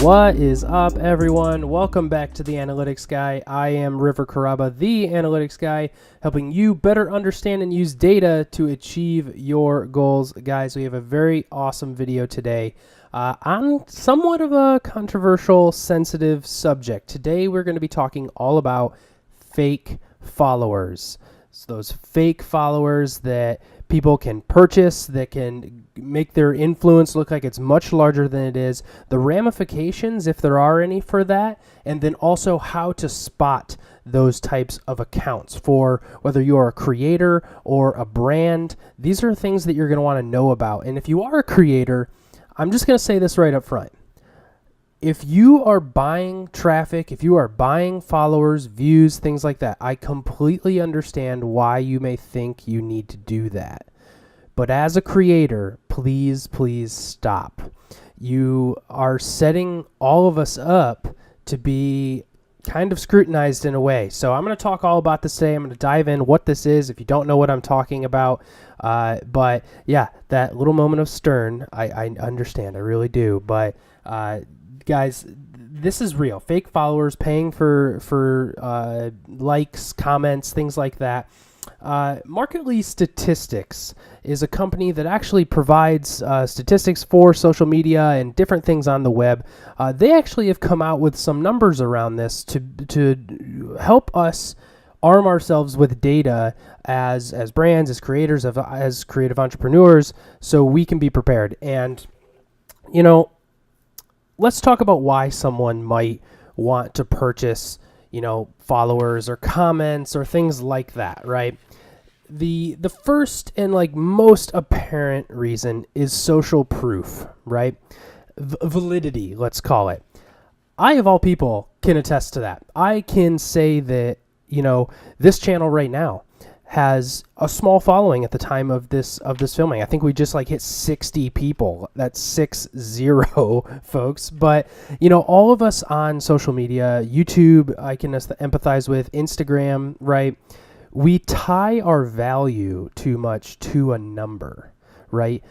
What is up, everyone? Welcome back to the Analytics Guy. I am River Caraba, the Analytics Guy, helping you better understand and use data to achieve your goals. Guys, we have a very awesome video today on somewhat of a controversial, sensitive subject. Today, we're going to be talking all about fake followers. So those fake followers that people can purchase, that can make their influence look like it's much larger than it is, the ramifications, if there are any, for that, and then also how to spot those types of accounts for whether you're a creator or a brand. These are things that you're going to want to know about. And if you are a creator, I'm just going to say this right up front. If you are buying traffic, if you are buying followers, views, things like that, I completely understand why you may think you need to do that. But as a creator, please stop. You are setting all of us up to be kind of scrutinized in a way. So I'm going to talk all about this today. I'm going to dive in what this is if you don't know what I'm talking about. But yeah, that little moment of stern, I understand. I really do. But guys, this is real. Fake followers paying for likes, comments, things like that. Marketly Statistics is a company that actually provides statistics for social media and different things on the web. They actually have come out with some numbers around this to help us arm ourselves with data as brands, as creators, as creative entrepreneurs, so we can be prepared. And, you know, let's talk about why someone might want to purchase, followers or comments or things like that, right? The first and most apparent reason is social proof, right? Validity, let's call it. I, of all people, can attest to that. I can say that, this channel right now has a small following at the time of this filming. I think we just hit 60 people. That's 60, folks. But all of us on social media, YouTube, I can empathize with, Instagram, right? We tie our value too much to a number, right?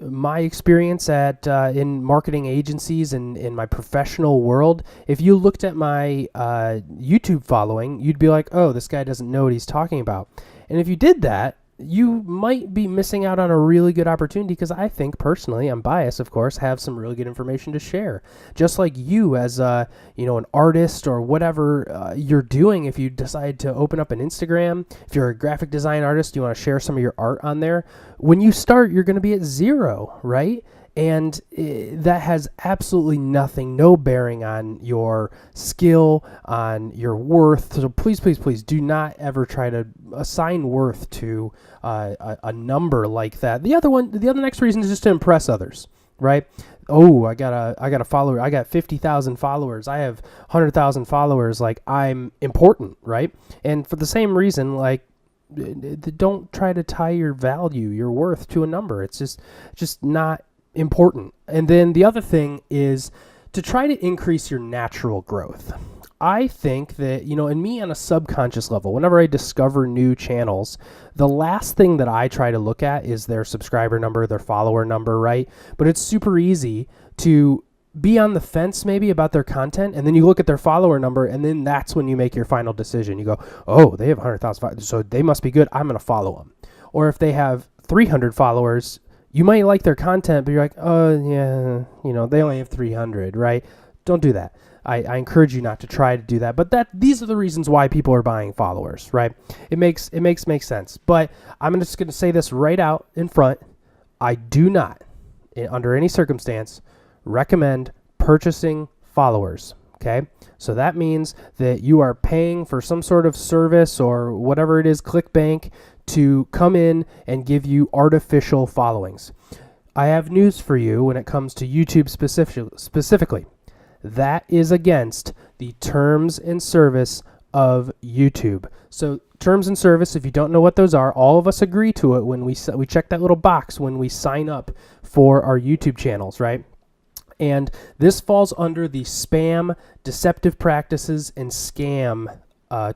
My experience in marketing agencies and in my professional world, if you looked at my YouTube following, you'd be like, oh, this guy doesn't know what he's talking about. And if you did that, you might be missing out on a really good opportunity, because I think personally, I'm biased, of course, have some really good information to share. Just like you as an artist or whatever you're doing, if you decide to open up an Instagram, if you're a graphic design artist, you want to share some of your art on there, when you start, you're going to be at zero, right? And that has absolutely no bearing on your skill, on your worth. So please do not ever try to assign worth to a number like that. The other next reason is just to impress others, right? Oh, I got a follower. I got 50,000 followers. I have 100,000 followers. I'm important, right? And for the same reason, don't try to tie your value, your worth to a number. It's just not important. And then the other thing is to try to increase your natural growth. I think that, and me on a subconscious level, whenever I discover new channels, the last thing that I try to look at is their subscriber number, their follower number, right? But it's super easy to be on the fence maybe about their content, and then you look at their follower number, and then that's when you make your final decision. You go, oh, they have 100,000 followers, so they must be good. I'm going to follow them. Or if they have 300 followers, you might like their content, but you're like, oh, yeah, they only have 300, right? Don't do that. I encourage you not to try to do that. But these are the reasons why people are buying followers, right? It makes sense. But I'm just going to say this right out in front. I do not, under any circumstance, recommend purchasing followers, okay? So that means that you are paying for some sort of service or whatever it is, ClickBank, to come in and give you artificial followings. I have news for you when it comes to YouTube specifically. That is against the terms and service of YouTube. So terms and service, if you don't know what those are, all of us agree to it when we check that little box when we sign up for our YouTube channels, right? And this falls under the spam, deceptive practices, and scam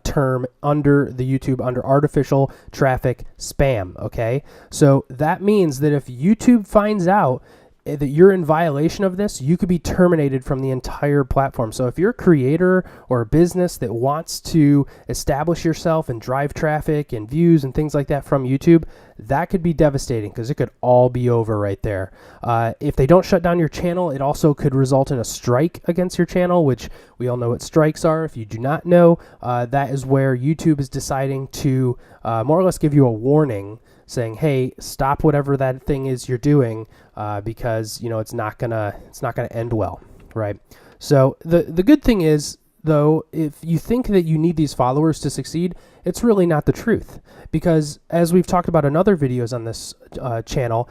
term under the YouTube under artificial traffic spam. Okay, so that means that if YouTube finds out that you're in violation of this, you could be terminated from the entire platform. So if you're a creator or a business that wants to establish yourself and drive traffic and views and things like that from YouTube, that could be devastating because it could all be over right there. If they don't shut down your channel, it also could result in a strike against your channel, which we all know what strikes are. If you do not know, that is where YouTube is deciding to more or less give you a warning saying, hey, stop whatever that thing is you're doing, because it's not gonna end well, right? So the good thing is, though, if you think that you need these followers to succeed, it's really not the truth, because as we've talked about in other videos on this channel,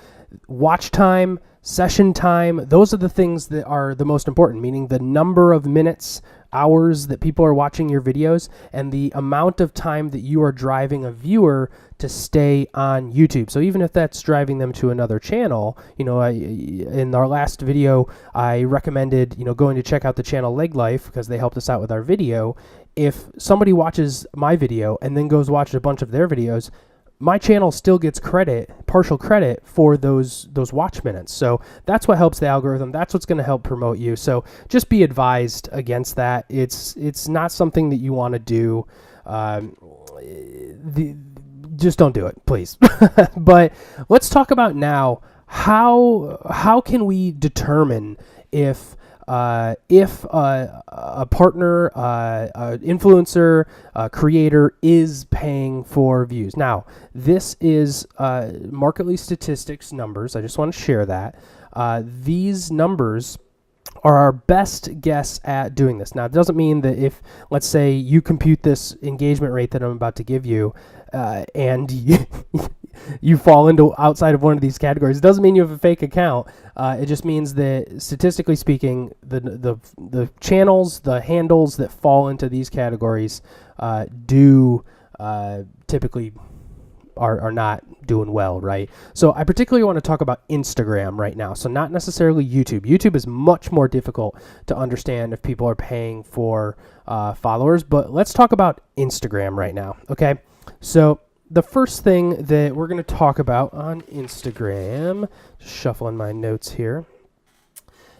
watch time, session time, those are the things that are the most important, meaning the number of minutes, hours that people are watching your videos, and the amount of time that you are driving a viewer to stay on YouTube. So even if that's driving them to another channel, in our last video, I recommended, going to check out the channel Leg Life because they helped us out with our video. If somebody watches my video and then goes watch a bunch of their videos, my channel still gets partial credit for those watch minutes. So that's what helps the algorithm. That's what's going to help promote you. So just be advised against that. It's not something that you want to do. Just don't do it, please. But let's talk about now how can we determine if a partner, influencer, creator is paying for views. Now, this is Marketly Statistics numbers. I just want to share that. These numbers are our best guess at doing this. Now, it doesn't mean that if, let's say, you compute this engagement rate that I'm about to give you, and you fall into outside of one of these categories, it doesn't mean you have a fake account. It just means that statistically speaking, the channels, the handles that fall into these categories do typically are not doing well, right? So I particularly want to talk about Instagram right now. So not necessarily YouTube. YouTube is much more difficult to understand if people are paying for followers, but let's talk about Instagram right now, okay? So the first thing that we're going to talk about on Instagram, just shuffling my notes here,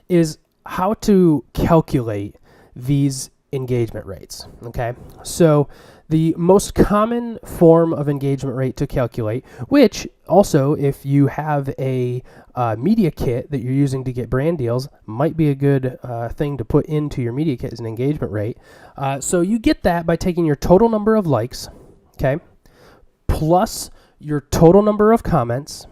is how to calculate these engagement rates, okay? So the most common form of engagement rate to calculate, which also, if you have a media kit that you're using to get brand deals, might be a good thing to put into your media kit as an engagement rate. So you get that by taking your total number of likes, okay, plus your total number of comments,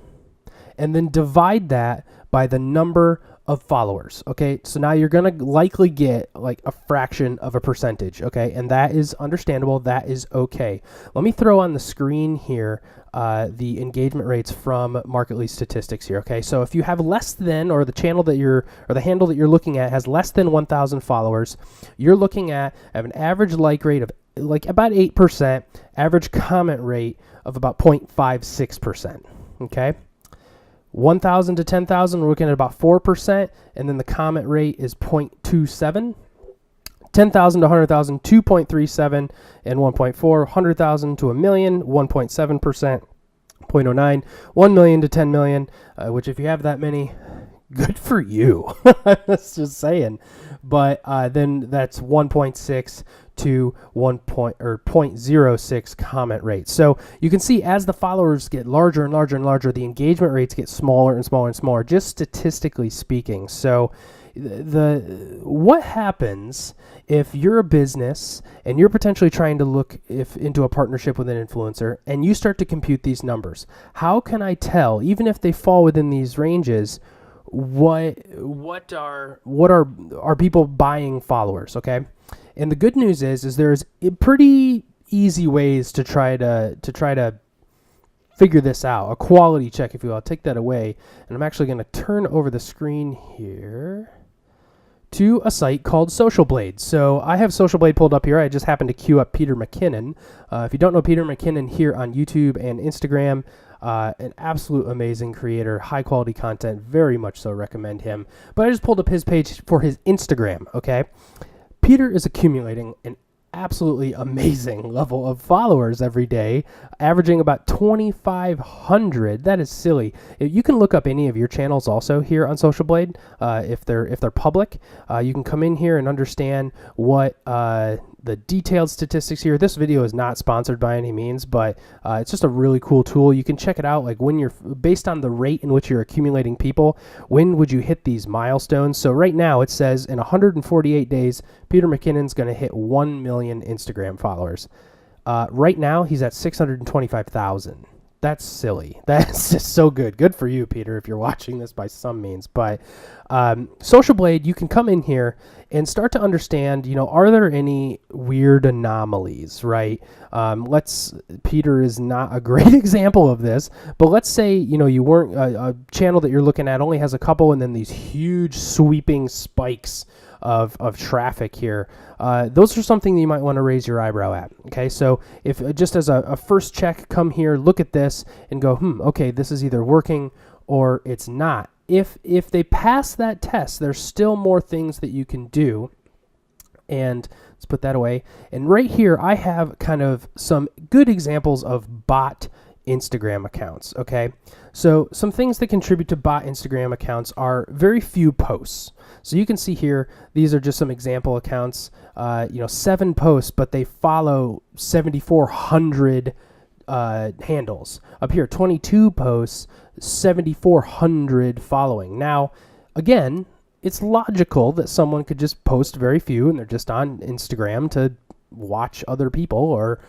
and then divide that by the number of followers, okay? So now you're going to likely get like a fraction of a percentage, okay? And that is understandable. That is okay. Let me throw on the screen here the engagement rates from Marketly Statistics here, okay? So if you have less than, or the channel that you're, or the handle that you're looking at has less than 1,000 followers, you're looking at an average like rate of like about 8%, average comment rate of about 0.56%, okay? 1,000 to 10,000, we're looking at about 4%, and then the comment rate is 0.27. 10,000 to 100,000, 2.37 and 1.4. 100,000 to a million, 1.7%, 0.09. 1 million to 10 million, which if you have that many, good for you. That's just saying. But then that's 1.6 to 0.06 comment rate. So you can see as the followers get larger and larger and larger, the engagement rates get smaller and smaller and smaller, just statistically speaking. So what happens if you're a business and you're potentially trying to look into a partnership with an influencer and you start to compute these numbers? How can I tell, even if they fall within these ranges, what are people buying followers, okay? And the good news is there's pretty easy ways to try to figure this out. A quality check, if you will. I'll take that away, and I'm actually going to turn over the screen here to a site called Social Blade. So I have Social Blade pulled up here. I just happened to queue up Peter McKinnon. If you don't know Peter McKinnon here on YouTube and Instagram, an absolute amazing creator, high quality content, very much so recommend him. But I just pulled up his page for his Instagram, okay? Peter is accumulating an absolutely amazing level of followers every day, averaging about 2,500. That is silly. You can look up any of your channels also here on Social Blade if they're public. You can come in here and understand what the detailed statistics here. This video is not sponsored by any means, but it's just a really cool tool. You can check it out, like when you're based on the rate in which you're accumulating people, when would you hit these milestones? So right now it says in 148 days, Peter McKinnon's going to hit 1 million Instagram followers. Right now he's at 625,000. That's silly. That's just so good. Good for you, Peter, if you're watching this by some means. But Social Blade, you can come in here and start to understand, are there any weird anomalies, right? Peter is not a great example of this, but let's say, you weren't, a channel that you're looking at only has a couple and then these huge sweeping spikes of traffic here. Those are something that you might want to raise your eyebrow at. Okay, so if just as a first check, come here, look at this and go, okay, this is either working or it's not. If they pass that test, there's still more things that you can do. And let's put that away. And right here, I have kind of some good examples of bot Instagram accounts. Okay, so some things that contribute to bot Instagram accounts are very few posts. So you can see here, these are just some example accounts, 7 posts, but they follow 7,400 handles. Up here, 22 posts, 7,400 following. Now, again, it's logical that someone could just post very few and they're just on Instagram to watch other people or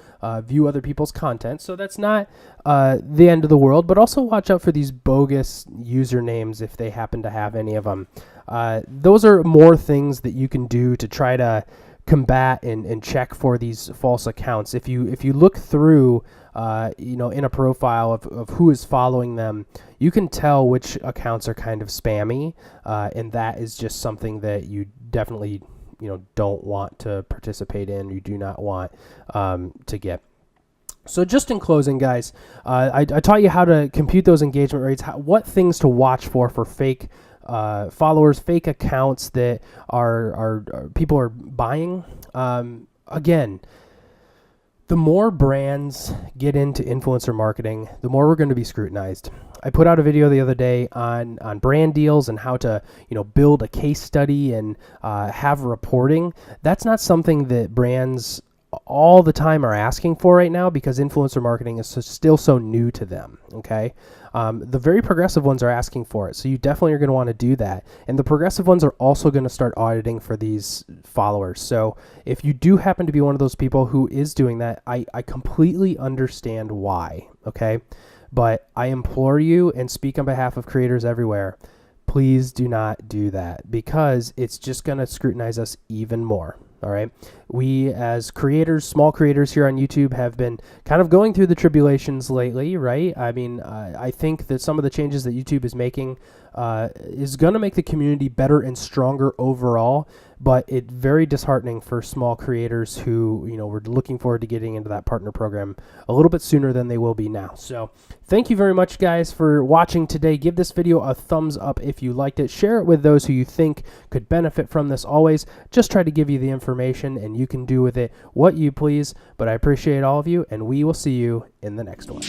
view other people's content. So that's not the end of the world, but also watch out for these bogus usernames if they happen to have any of them. Those are more things that you can do to try to combat and check for these false accounts. If you look through in a profile of who is following them, you can tell which accounts are kind of spammy, and that is just something that you definitely don't want to participate in. You do not want to get. So just in closing, guys, I taught you how to compute those engagement rates, what things to watch for fake followers, fake accounts that are people are buying. Again, the more brands get into influencer marketing, the more we're going to be scrutinized. I put out a video the other day on brand deals and how to build a case study and have reporting. That's not something that brands all the time are asking for right now because influencer marketing is still so new to them. Okay, the very progressive ones are asking for it, so you definitely are going to want to do that. And the progressive ones are also going to start auditing for these followers. So if you do happen to be one of those people who is doing that, I completely understand why. Okay, but I implore you and speak on behalf of creators everywhere, please do not do that because it's just going to scrutinize us even more. All right. We as creators, small creators here on YouTube have been kind of going through the tribulations lately, right? I mean, I think that some of the changes that YouTube is making is going to make the community better and stronger overall, but it's very disheartening for small creators who, were looking forward to getting into that partner program a little bit sooner than they will be now. So thank you very much, guys, for watching today. Give this video a thumbs up if you liked it. Share it with those who you think could benefit from this. Always just try to give you the information and you can do with it what you please, but I appreciate all of you and we will see you in the next one.